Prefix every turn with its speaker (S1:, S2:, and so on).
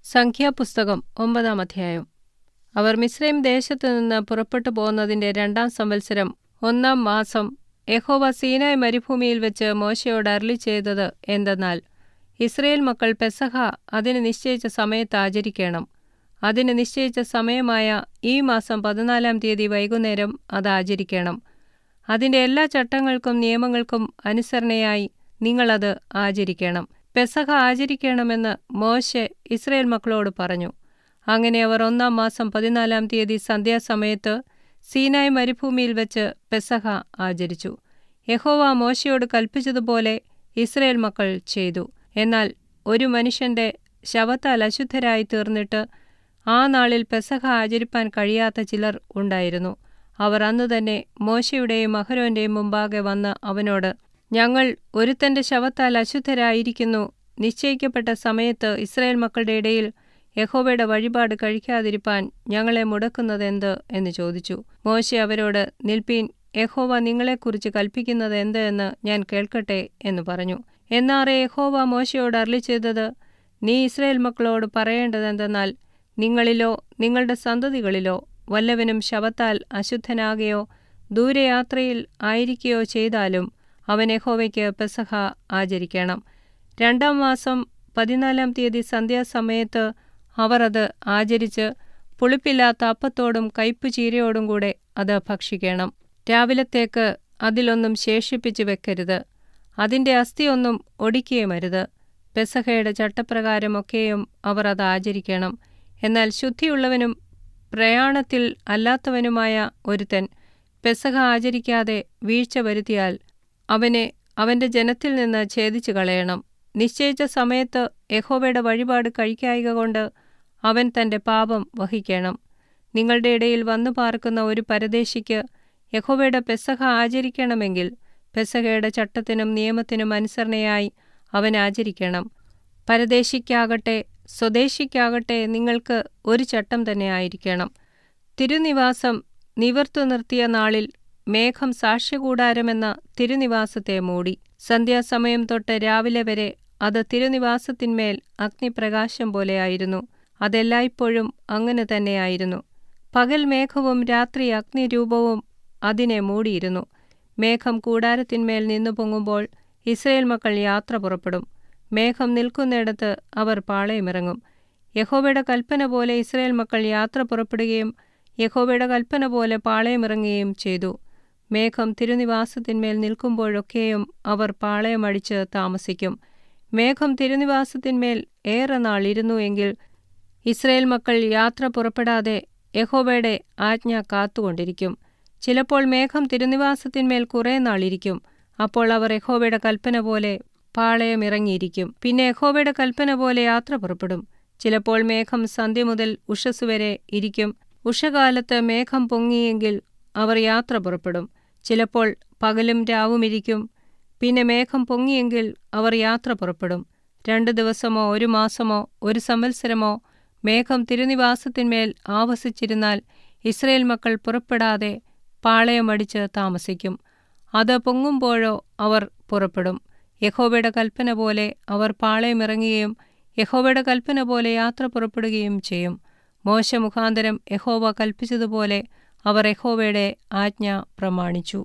S1: സംഖ്യാപുസ്തകം 9-ാം അധ്യായം. അവർ മിസ്രയീം ദേശത്തു നിന്ന് പുറപ്പെട്ടു പോകുന്നതിന്റെ 2-ാം സംവത്സരം 1-ാം മാസം യഹോവ സീനായ് മരുഭൂമിയിൽ വെച്ച് മോശെയോട് അരുളിച്ചെയ്തത് എന്തെന്നാൽ, ഇസ്രായേൽ മക്കൾ പെസഹ അതിന് നിശ്ചയിച്ച സമയത്ത് ആചരിക്കണം. അതിന് നിശ്ചയിച്ച സമയമായ ഈ മാസം 14-ാം തീയതി വൈകുന്നേരം അത് ആചരിക്കണം. അതിന്റെ എല്ലാ ചട്ടങ്ങൾക്കും നിയമങ്ങൾക്കും അനുസരണയായി നിങ്ങളത് ആചരിക്കണം. പെസഹ ആചരിക്കണമെന്ന് മോശെ ഇസ്രായേൽ മക്കളോട് പറഞ്ഞു. അങ്ങനെ അവർ 1-ാം മാസം 14-ാം തീയതി സന്ധ്യാസമയത്ത് സീനായ് മരുഭൂമിയിൽ വെച്ച് പെസഹ ആചരിച്ചു. യഹോവ മോശെയോട് കൽപ്പിച്ചതുപോലെ ഇസ്രായേൽ മക്കൾ ചെയ്തു. എന്നാൽ ഒരു മനുഷ്യന്റെ ശവത്താൽ അശുദ്ധരായി തീർന്നിട്ട് ആ നാളിൽ പെസഹ ആചരിപ്പാൻ കഴിയാത്ത ചിലർ ഉണ്ടായിരുന്നു. അവർ അന്നുതന്നെ മോശെയുടെയും അഹരോന്റെയും മുമ്പാകെ വന്ന് അവനോട്, ഞങ്ങൾ ഒരുത്തന്റെ ശവത്താൽ അശുദ്ധരായിരിക്കുന്നു. നിശ്ചയിക്കപ്പെട്ട സമയത്ത് ഇസ്രായേൽ മക്കളുടെ ഇടയിൽ യഹോവയുടെ വഴിപാട് കഴിക്കാതിരിപ്പാൻ ഞങ്ങളെ മുടക്കുന്നതെന്ത് എന്ന് ചോദിച്ചു. മോശെ അവരോട്, നിൽപ്പീൻ, യഹോവ നിങ്ങളെക്കുറിച്ച് കൽപ്പിക്കുന്നത് എന്ത് എന്ന് ഞാൻ കേൾക്കട്ടെ എന്ന് പറഞ്ഞു. എന്നാറെ യഹോവ മോശെയോട് അരുളിച്ചെയ്തത്, നീ ഇസ്രായേൽ മക്കളോട് പറയേണ്ടതെന്തെന്നാൽ, നിങ്ങളിലോ നിങ്ങളുടെ സന്തതികളിലോ വല്ലവനും ശവത്താൽ അശുദ്ധനാകുകയോ ദൂരയാത്രയിൽ ആയിരിക്കുകയോ ചെയ്താലും അവൻ യഹോവയ്ക്ക് പെസഹ ആചരിക്കണം. 2-ാം മാസം 14-ാം തീയതി സന്ധ്യാസമയത്ത് അവർ അത് ആചരിച്ച് പുളിപ്പില്ലാത്ത അപ്പത്തോടും കയ്പുചീരയോടും കൂടെ അത് ഭക്ഷിക്കണം. രാവിലത്തേക്ക് അതിലൊന്നും ശേഷിപ്പിച്ചു വെക്കരുത്. അതിന്റെ അസ്ഥിയൊന്നും ഒടിക്കുകയുമരുത്. പെസഹയുടെ ചട്ടപ്രകാരമൊക്കെയും അവർ അത് ആചരിക്കണം. എന്നാൽ ശുദ്ധിയുള്ളവനും പ്രയാണത്തിൽ അല്ലാത്തവനുമായ ഒരുത്തൻ പെസഹ ആചരിക്കാതെ വീഴ്ച വരുത്തിയാൽ അവനെ അവന്റെ ജനത്തിൽ നിന്ന് ഛേദിച്ചു കളയണം. നിശ്ചയിച്ച സമയത്ത് യഹോവയുടെ വഴിപാട് കഴിക്കായ്ക കൊണ്ട് അവൻ തന്റെ പാപം വഹിക്കണം. നിങ്ങളുടെ ഇടയിൽ വന്നു പാർക്കുന്ന ഒരു പരദേശിക്ക് യഹോവയുടെ പെസഹ ആചരിക്കണമെങ്കിൽ പെസഹയുടെ ചട്ടത്തിനും നിയമത്തിനും അനുസരണയായി അവൻ ആചരിക്കണം. പരദേശിക്കാകട്ടെ സ്വദേശിക്കാകട്ടെ നിങ്ങൾക്ക് ഒരു ചട്ടം തന്നെ ആയിരിക്കണം. തിരുനിവാസം നിവർത്തി നിർത്തിയ നാളിൽ മേഘം സാക്ഷ്യകൂടാരമെന്ന തിരുനിവാസത്തെ മൂടി. സന്ധ്യാസമയം തൊട്ട് രാവിലെ വരെ അത് തിരുനിവാസത്തിന്മേൽ അഗ്നിപ്രകാശം പോലെയായിരുന്നു. അതെല്ലായ്പ്പോഴും അങ്ങനെ തന്നെയായിരുന്നു. പകൽ മേഘവും രാത്രി അഗ്നിരൂപവും അതിനെ മൂടിയിരുന്നു. മേഘം കൂടാരത്തിന്മേൽ നിന്നു പൊങ്ങുമ്പോൾ ഇസ്രായേൽ മക്കൾ യാത്ര പുറപ്പെടും. മേഘം നിൽക്കുന്നിടത്ത് അവർ പാളയമിറങ്ങും. യഹോവയുടെ കൽപ്പന പോലെ ഇസ്രായേൽ മക്കൾ യാത്ര പുറപ്പെടുകയും യഹോവയുടെ കൽപ്പന പോലെ പാളയമിറങ്ങുകയും ചെയ്തു. മേഘം തിരുനിവാസത്തിന്മേൽ നിൽക്കുമ്പോഴൊക്കെയും അവർ പാളയമടിച്ച് താമസിക്കും. മേഘം തിരുനിവാസത്തിന്മേൽ ഏറെ നാൾ ഇരുന്നു എങ്കിൽ ഇസ്രായേൽ മക്കൾ യാത്ര പുറപ്പെടാതെ യഹോവയുടെ ആജ്ഞ കാത്തുകൊണ്ടിരിക്കും. ചിലപ്പോൾ മേഘം തിരുനിവാസത്തിന്മേൽ കുറെ നാൾ ഇരിക്കും. അപ്പോൾ അവർ യഹോവയുടെ കൽപ്പന പോലെ പാളയമിറങ്ങിയിരിക്കും. പിന്നെ യഹോവയുടെ കൽപ്പന പോലെ യാത്ര പുറപ്പെടും. ചിലപ്പോൾ മേഘം സന്ധ്യ മുതൽ ഉഷസ്സുവരെ ഇരിക്കും. ഉഷകാലത്ത് മേഘം പൊങ്ങിയെങ്കിൽ അവർ യാത്ര പുറപ്പെടും. ചിലപ്പോൾ പകലും രാവും ഇരിക്കും. പിന്നെ മേഘം പൊങ്ങിയെങ്കിൽ അവർ യാത്ര പുറപ്പെടും. 2 ദിവസമോ 1 മാസമോ 1 സംവത്സരമോ മേഘം തിരുനിവാസത്തിന്മേൽ ആവസിച്ചിരുന്നാൽ ഇസ്രായേൽ മക്കൾ പുറപ്പെടാതെ പാളയമടിച്ച് താമസിക്കും. അത് പൊങ്ങുമ്പോഴോ അവർ പുറപ്പെടും. യഹോവയുടെ കൽപ്പന പോലെ അവർ പാളയമിറങ്ങുകയും യഹോവയുടെ കൽപ്പന പോലെ യാത്ര പുറപ്പെടുകയും ചെയ്യും. മോശെ മുഖാന്തരം യഹോവ കൽപ്പിച്ചതുപോലെ അവർ യഹോവയുടെ ആജ്ഞ പ്രമാണിച്ചു.